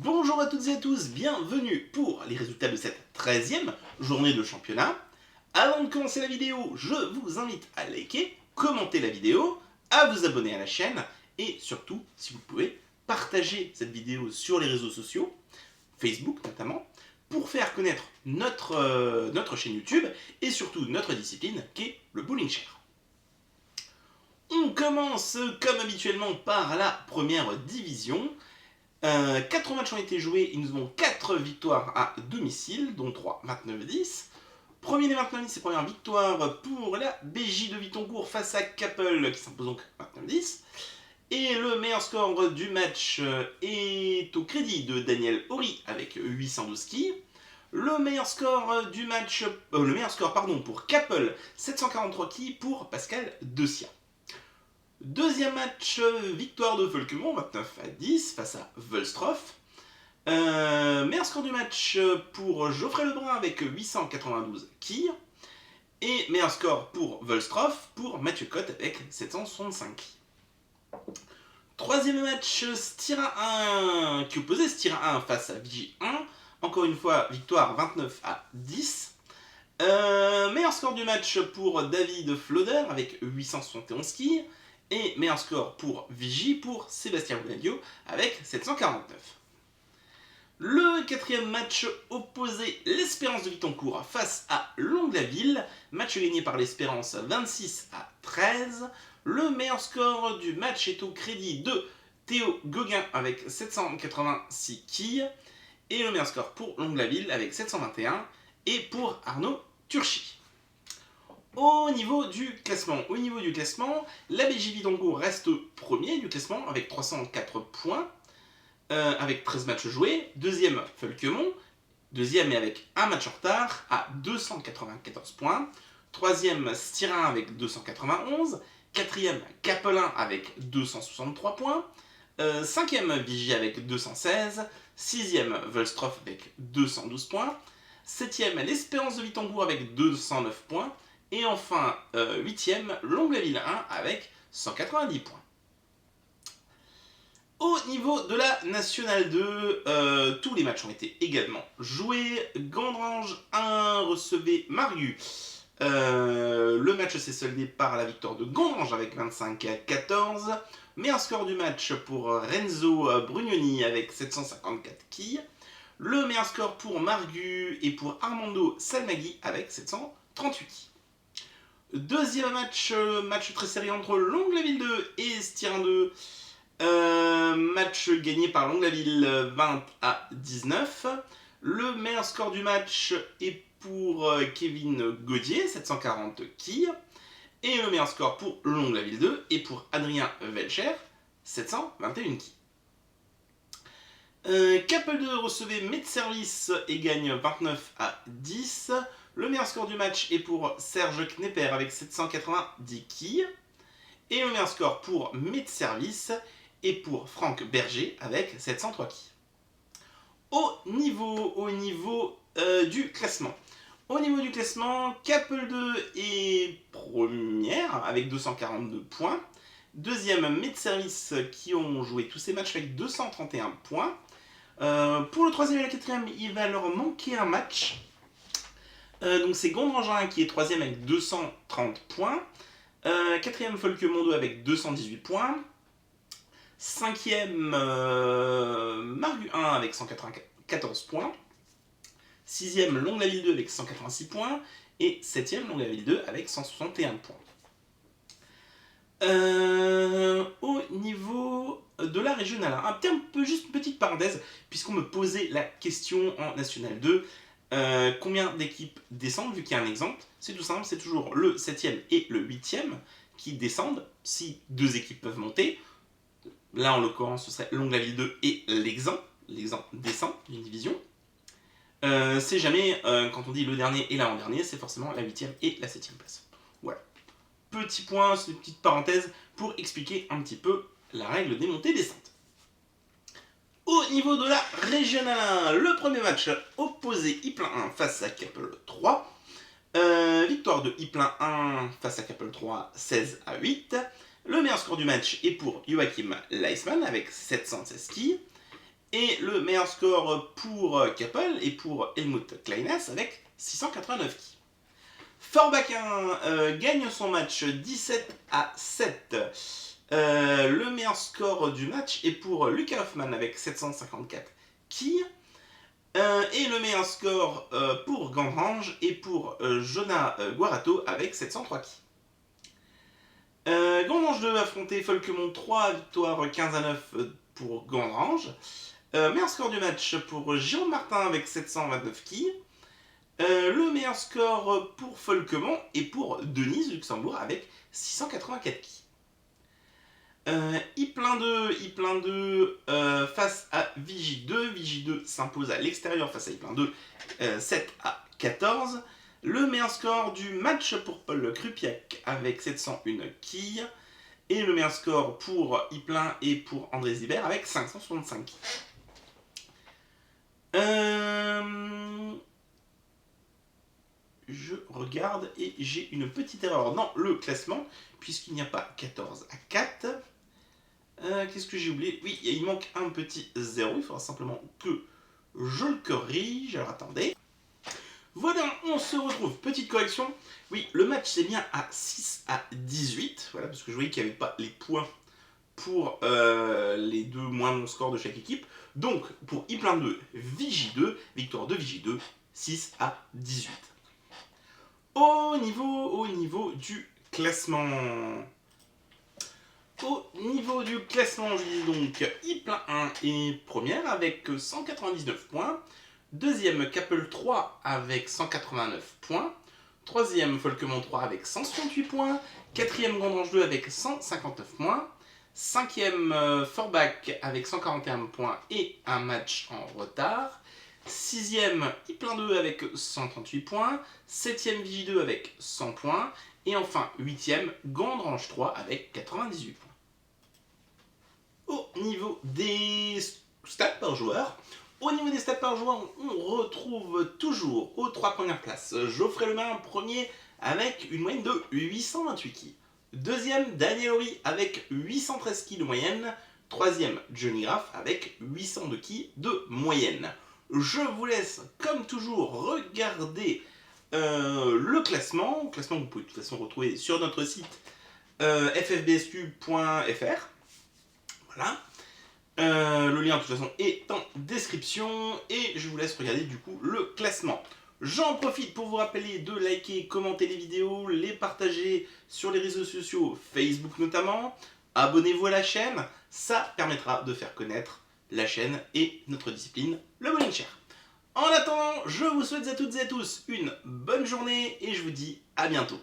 Bonjour à toutes et à tous, bienvenue pour les résultats de cette 13e journée de championnat. Avant de commencer la vidéo, je vous invite à liker, commenter la vidéo, à vous abonner à la chaîne et surtout, si vous pouvez, partager cette vidéo sur les réseaux sociaux, Facebook notamment, pour faire connaître notre chaîne YouTube et surtout notre discipline qui est le bowling chair. On commence comme habituellement par la première division. 4 matchs ont été joués, ils nous avons 4 victoires à domicile, dont 3 29-10. Premier des 29-10, c'est première victoire pour la BJ de Vittoncourt face à Kappel, qui s'impose donc 29-10. Et le meilleur score du match est au crédit de Daniel Horry avec 812 skis. Le meilleur score du match, pour Kappel, 743 quilles pour Pascal Dessia. Deuxième match, victoire de Volquemont, 29-10 face à Wulstroff. Meilleur score du match pour Geoffrey Lebrun avec 892 quilles. Et meilleur score pour Wulstroff pour Mathieu Cotte avec 765 quilles. Troisième match, Styra 1 qui opposait Styra 1 face à Vigie 1. Encore une fois, victoire 29-10. Meilleur score du match pour David Floder avec 871 quilles. Et meilleur score pour Vigie pour Sébastien Bouladio avec 749. Le quatrième match opposait l'Espérance de Vittoncourt face à Longlaville. Match gagné par l'Espérance 26-13. Le meilleur score du match est au crédit de Théo Gauguin avec 786 quilles. Et le meilleur score pour Longlaville avec 721. Et pour Arnaud Turchi. Au niveau du classement, la BJ Vittoncourt reste premier du classement avec 304 points, avec 13 matchs joués. Deuxième, Volquemont, deuxième mais avec un match en retard à 294 points. Troisième, Styra avec 291. Quatrième, Capelin avec 263 points. Cinquième, Vigie avec 216. Sixième, Wulstroff avec 212 points. Septième, l'Espérance de Vittoncourt avec 209 points. Et enfin, 8ème, Longlaville 1 avec 190 points. Au niveau de la Nationale 2, tous les matchs ont été également joués. Gondrange 1 recevait Margu. Le match s'est soldé par la victoire de Gondrange avec 25-14. Meilleur score du match pour Renzo Brugnoni avec 754 quilles. Le meilleur score pour Margu et pour Armando Salmaghi avec 738 quilles. Deuxième match, match très serré entre Longlaville 2 et Styra 2. Match gagné par Longlaville 20-19. Le meilleur score du match est pour Kevin Gaudier, 740 quilles. Et le meilleur score pour Longlaville 2 est pour Adrien Velcher, 721 quilles. Kappel 2 recevait Medservice et gagne 29-10. Le meilleur score du match est pour Serge Knepper avec 790 quilles. Et le meilleur score pour Medservice est pour Franck Berger avec 703 quilles. Au niveau du classement. Au niveau du classement, Kappel 2 est première avec 242 points. Deuxième, Medservice qui ont joué tous ces matchs avec 231 points. Pour le troisième et le quatrième, il va leur manquer un match. Donc c'est Gondrangin qui est troisième avec 230 points. Quatrième, Volquemont 2 avec 218 points. Cinquième, Margu 1 avec 194 points. Sixième, Longlaville 2 avec 186 points. Et septième, Longlaville 2 avec 161 points. Au niveau de la régionale 1, juste une petite parenthèse, puisqu'on me posait la question en National 2, combien d'équipes descendent, vu qu'il y a un exemple. C'est tout simple, c'est toujours le 7ème et le 8ème qui descendent, si deux équipes peuvent monter. Là, en l'occurrence, ce serait Longlaville 2 et l'Exempt. L'Exempt descend d'une division. C'est jamais, quand on dit le dernier et l'avant-dernier, c'est forcément la 8ème et la 7ème place. Voilà. Petit point, c'est une petite parenthèse pour expliquer un petit peu la règle des montées-descentes. Au niveau de la régionale 1, le premier match opposé Ypelin 1 face à Kappel 3. Victoire de Ypelin 1 face à Kappel 3, 16-8. Le meilleur score du match est pour Joachim Leisman avec 716 quilles. Et le meilleur score pour Kappel et pour Helmut Kleines avec 689 ki. Forbach 1 gagne son match 17-7. Le meilleur score du match est pour Lucas Hoffmann avec 754 ki. Et le meilleur score pour Gandrange est pour Jonah Guarato avec 703 ki. Gandrange 2 affronté Folkemont 3, victoire 15-9 pour Gandrange. Meilleur score du match pour Jérôme Martin avec 729 ki. Le meilleur score pour Folkemont est pour Denise Luxembourg avec 684 ki. I2 face à Vigie2. Vigie2 s'impose à l'extérieur face à I2 7-14. Le meilleur score du match pour Paul Krupiak avec 701 ki. Et le meilleur score pour I et pour André Zibert avec 565 ki. Je regarde et j'ai une petite erreur dans le classement puisqu'il n'y a pas 14-4. Qu'est-ce que j'ai oublié? Oui, il manque un petit 0. Il faudra simplement que je le corrige. Alors attendez. Voilà, on se retrouve. Petite correction. Oui, le match c'est bien à 6-18. Voilà, parce que je voyais qu'il n'y avait pas les points pour les deux moins bons scores de chaque équipe. Donc, pour I2, Vigie2, victoire de Vigie2, 6-18. Au niveau du classement. Au niveau du classement, je dis donc I1 est première avec 199 points. Deuxième, Kappel 3 avec 189 points. Troisième, Folkemont 3 avec 168 points. Quatrième, Gandrange 2 avec 159 points. Cinquième, Forbach avec 141 points et un match en retard. Sixième, I2 avec 138 points. Septième, Vigie2 avec 100 points. Et enfin, huitième, Gandrange 3 avec 98 points. Au niveau des stats par joueur, on retrouve toujours aux trois premières places Geoffrey Lemain premier avec une moyenne de 828 ki. Deuxième, Daniel Horry avec 813 ki de moyenne. Troisième, Johnny Graff avec 802 ki de moyenne. Je vous laisse, comme toujours, regarder le classement. Le classement que vous pouvez de toute façon retrouver sur notre site ffbsq.fr. Voilà. Le lien de toute façon est en description et je vous laisse regarder du coup le classement. J'en profite pour vous rappeler de liker, commenter les vidéos, les partager sur les réseaux sociaux, Facebook notamment. Abonnez-vous à la chaîne, ça permettra de faire connaître la chaîne et notre discipline, le bowling chair. En attendant, je vous souhaite à toutes et à tous une bonne journée et je vous dis à bientôt.